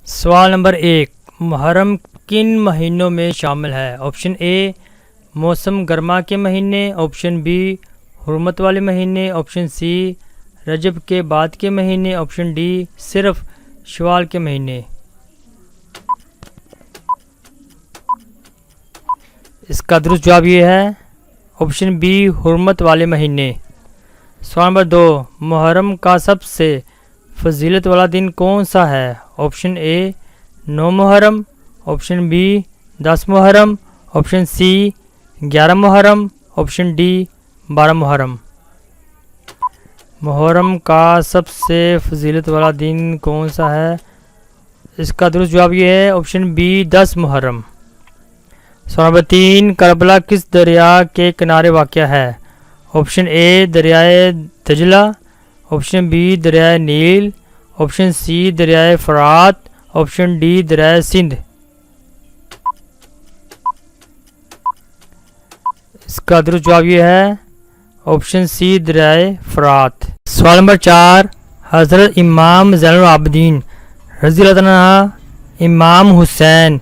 سوال نمبر 1، محرم کن مہینوں میں شامل ہے؟ آپشن اے موسم گرما کے مہینے، آپشن بی حرمت والے مہینے، آپشن سی رجب کے بعد کے مہینے، آپشن ڈی صرف شوال کے مہینے۔ اس کا درست جواب یہ ہے آپشن بی حرمت والے مہینے۔ سوال نمبر 2، محرم کا سب سے فضیلت والا دن کون سا ہے؟ آپشن اے 9 محرم، آپشن بی 10 محرم، آپشن سی 11 محرم، آپشن ڈی 12 محرم۔ محرم کا سب سے فضیلت والا دن کون سا ہے؟ اس کا درست جواب یہ ہے آپشن بی 10 محرم۔ سوال نمبر 3، کربلا کس دریا کے کنارے واقع ہے؟ آپشن اے دریائے دجلہ، آپشن بی دریائے نیل، آپشن سی دریائے فرات، آپشن ڈی دریائے سندھ۔ اس کا درست جواب یہ ہے آپشن سی دریائے فرات۔ سوال نمبر 4، حضرت امام زین العابدین رضی اللہ عنہ امام حسین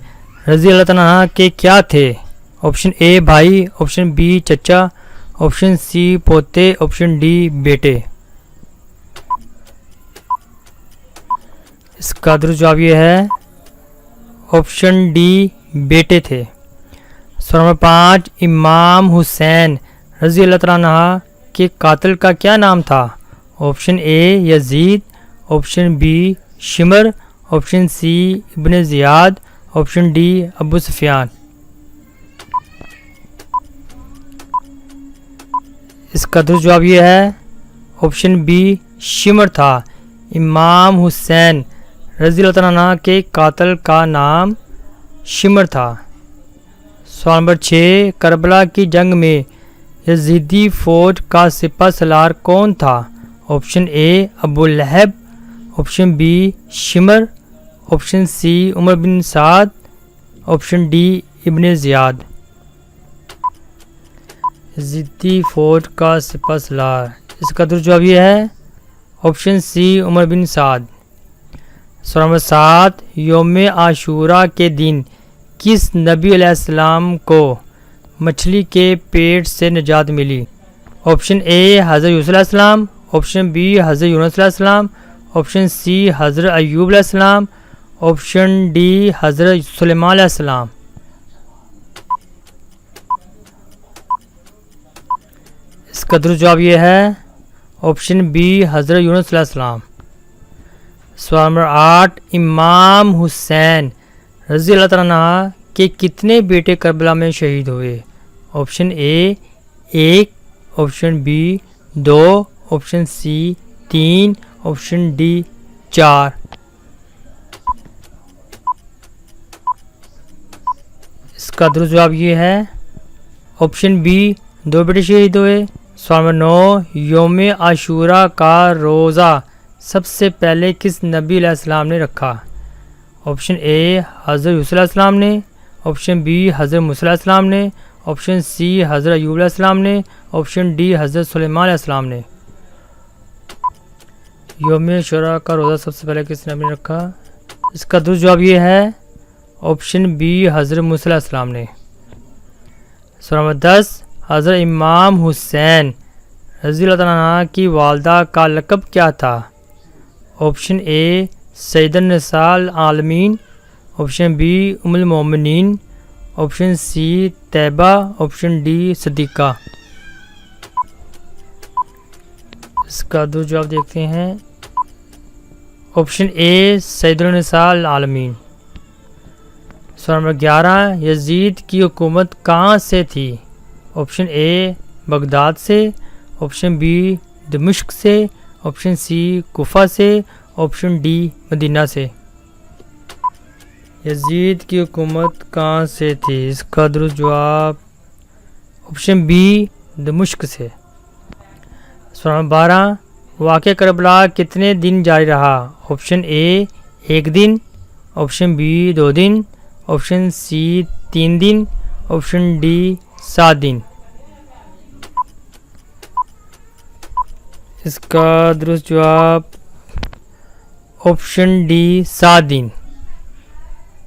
رضی اللہ عنہ کے کیا تھے؟ آپشن اے بھائی، آپشن بی چچا، آپشن سی پوتے، آپشن ڈی بیٹے۔ اس کا درست جواب یہ ہے آپشن ڈی بیٹے تھے۔ سوال نمبر 5، امام حسین رضی اللہ عنہ کے قاتل کا کیا نام تھا؟ آپشن اے یزید، آپشن بی شمر، آپشن سی ابن زیاد، آپشن ڈی ابو سفیان۔ اس کا درست جواب یہ ہے آپشن بی شمر تھا۔ امام حسین رضی اللہ عنہ کے قاتل کا نام شمر تھا۔ سوال نمبر 6، کربلا کی جنگ میں یزیدی فوج کا سپہ سالار کون تھا؟ آپشن اے ابو لہب، آپشن بی شمر، آپشن سی عمر بن سعد، آپشن ڈی ابن زیاد۔ یزیدی فوج کا سپہ سالار، اس کا درست جواب یہ ہے آپشن سی عمر بن سعد۔ سوال نمبر 7، یوم عاشورہ کے دن کس نبی علیہ السلام کو مچھلی کے پیٹ سے نجات ملی؟ آپشن اے حضرت یوسف علیہ السلام، آپشن بی حضرت یونس علیہ السلام، آپشن سی حضرت ایوب علیہ السلام، آپشن ڈی حضرت سلیمان علیہ السلام۔ اس کا درست جواب یہ ہے آپشن بی حضرت یونس علیہ السلام۔ سوال نمبر 8، امام حسین رضی اللہ عنہ کے کتنے بیٹے کربلا میں شہید ہوئے؟ Option a 1، option b 2، option c 3، option d 4۔ اس کا درست جواب یہ ہے آپشن بی 2 بیٹے شہید ہوئے۔ سوال نمبر 9، یوم عاشورہ کا روزہ سب سے پہلے کس نبی علیہ السلام نے رکھا؟ آپشن اے حضرت یوسف علیہ السلام نے، آپشن بی حضرت موسیٰ علیہ السلام نے، آپشن سی حضرت ایوب علیہ السلام نے، آپشن ڈی حضرت سلیمان علیہ السلام نے۔ یوم عاشورہ کا روزہ سب سے پہلے کس نبی نے رکھا؟ اس کا درست جواب یہ ہے آپشن بی حضرت موسیٰ علیہ السلام نے۔ سوال نمبر 10، حضرت امام حسین رضی اللہ عنہ کی والدہ کا لقب کیا تھا؟ آپشن اے سید النساء العالمین، آپشن بی ام المومنین، آپشن سی طیبہ، آپشن ڈی صدیقہ۔ اس کا دو جواب دیکھتے ہیں۔ آپشن اے سید النساء العالمین۔ سوال نمبر 11، یزید کی حکومت کہاں سے تھی؟ آپشن اے بغداد سے، آپشن بی دمشق سے، آپشن سی کوفہ سے، آپشن ڈی مدینہ سے۔ یزید کی حکومت کہاں سے تھی؟ اس کا درست جواب آپشن بی دمشق سے۔ سوال نمبر 12، واقعہ کربلا کتنے دن جاری رہا؟ Option a 1 then, option b 2 then, option c 3 then, option D 7 دن۔ اس کا درست جواب آپشن ڈی 7 دن۔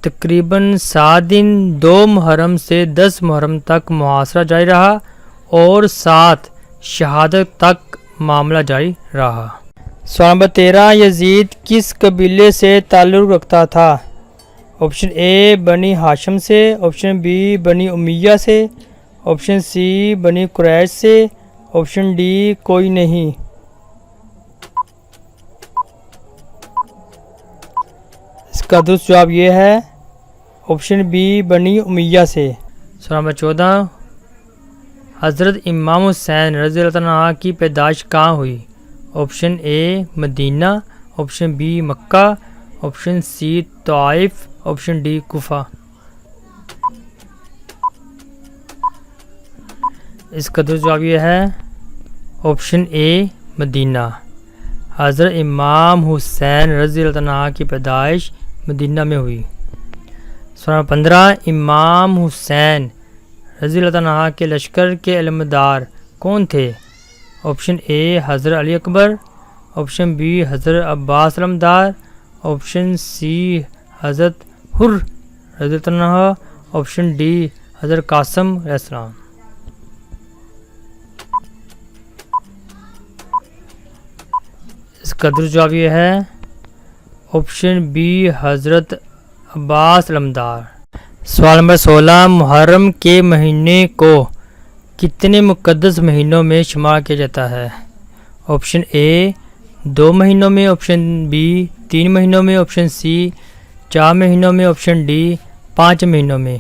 تقریباً 7 دن 2 محرم سے 10 محرم تک محاصرہ جاری رہا اور 7 شہادت تک معاملہ جاری رہا۔ سوال نمبر 13، یزید کس قبیلے سے تعلق رکھتا تھا؟ آپشن اے بنی ہاشم سے، آپشن بی بنی امیہ سے، آپشن سی بنی قریش سے، آپشن ڈی کوئی نہیں۔ اس کا درست جواب یہ ہے آپشن بی بنی امیہ سے۔ سوال نمبر 14، حضرت امام حسین رضی اللہ عنہ کی پیدائش کہاں ہوئی؟ آپشن اے مدینہ، آپشن بی مکہ، آپشن سی طائف، آپشن ڈی کوفہ۔ اس کا درست جواب یہ ہے آپشن اے مدینہ۔ حضرت امام حسین رضی اللہ عنہ کی پیدائش مدینہ میں ہوئی۔ سوال نمبر 15، امام حسین رضی اللہ عنہ کے لشکر کے علمبردار کون تھے؟ آپشن اے حضرت علی اکبر، آپشن بی حضرت عباس علمبردار، آپشن سی حضرت حر رضی اللہ عنہ، آپشن ڈی حضرت قاسم علیہ السلام۔ اس کا درست جواب یہ ہے آپشن بی حضرت عباس علمبردار۔ سوال نمبر 16، محرم کے مہینے کو کتنے مقدس مہینوں میں شمار کیا جاتا ہے؟ آپشن اے 2 مہینوں میں، آپشن بی 3 مہینوں میں، آپشن سی 4 مہینوں میں، آپشن ڈی 5 مہینوں میں۔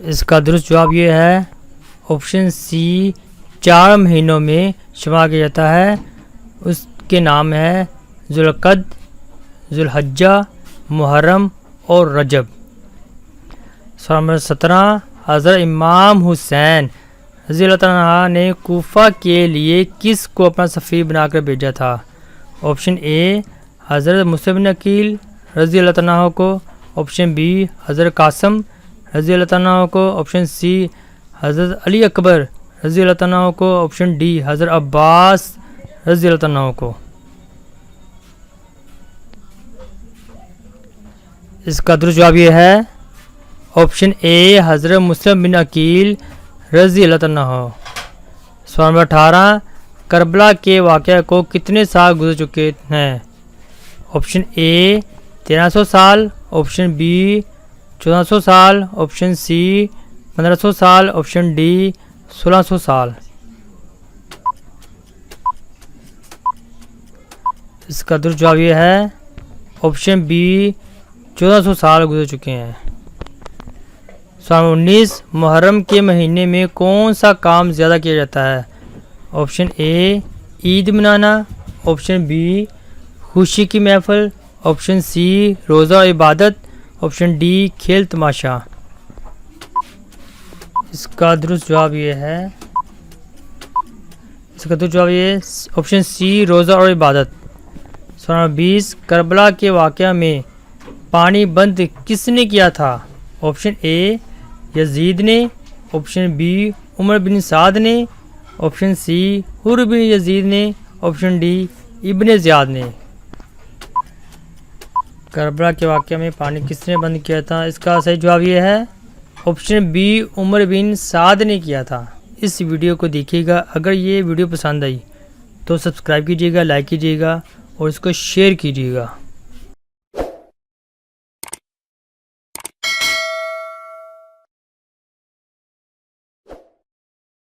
اس کا درست جواب یہ ہے آپشن سی 4 مہینوں میں شمار کیا جاتا ہے۔ اس کے نام ہے ذوالقعدہ، ذوالحجہ، محرم اور رجب۔ سوال نمبر 17، حضرت امام حسین رضی اللہ عنہ نے کوفہ کے لیے کس کو اپنا سفیر بنا کر بھیجا تھا؟ آپشن اے حضرت مسلم بن عقیل رضی اللہ عنہ کو، آپشن بی حضرت قاسم رضی اللہ عنہ کو، آپشن سی حضرت علی اکبر رضی اللہ عنہ کو، آپشن ڈی حضرت عباس رضی اللہ عنہ کو۔ اس کا درست جواب یہ ہے آپشن اے حضرت مسلم بن عقیل رضی اللہ عنہ۔ سوال نمبر 18، کربلا کے واقعہ کو کتنے سال گزر چکے ہیں؟ آپشن اے 1300 سال، آپشن بی 1400 سال، آپشن سی 1500 سال، آپشن ڈی 1600 سال۔ اس کا درست جواب یہ ہے آپشن بی 1400 سال گزر چکے ہیں۔ سوال 19، محرم کے مہینے میں کون سا کام زیادہ کیا جاتا ہے؟ آپشن اے عید منانا، آپشن بی خوشی کی محفل، آپشن سی روزہ و عبادت، آپشن ڈی کھیل تماشا۔ اس کا درست جواب یہ ہے آپشن سی روزہ اور عبادت۔ سوال 20، کربلا کے واقعہ میں پانی بند کس نے کیا تھا؟ آپشن اے یزید نے، آپشن بی عمر بن سعد نے، آپشن سی حر بن یزید نے، آپشن ڈی ابن زیاد نے۔ کربلا کے واقعہ میں پانی کس نے بند کیا تھا؟ اس کا صحیح جواب یہ ہے آپشن بی عمر بن سعد نے کیا تھا۔ اس ویڈیو کو دیکھیے گا، اگر یہ ویڈیو پسند آئی تو سبسکرائب کیجیے گا، لائک کیجیے گا اور اس کو شیئر کیجیے گا۔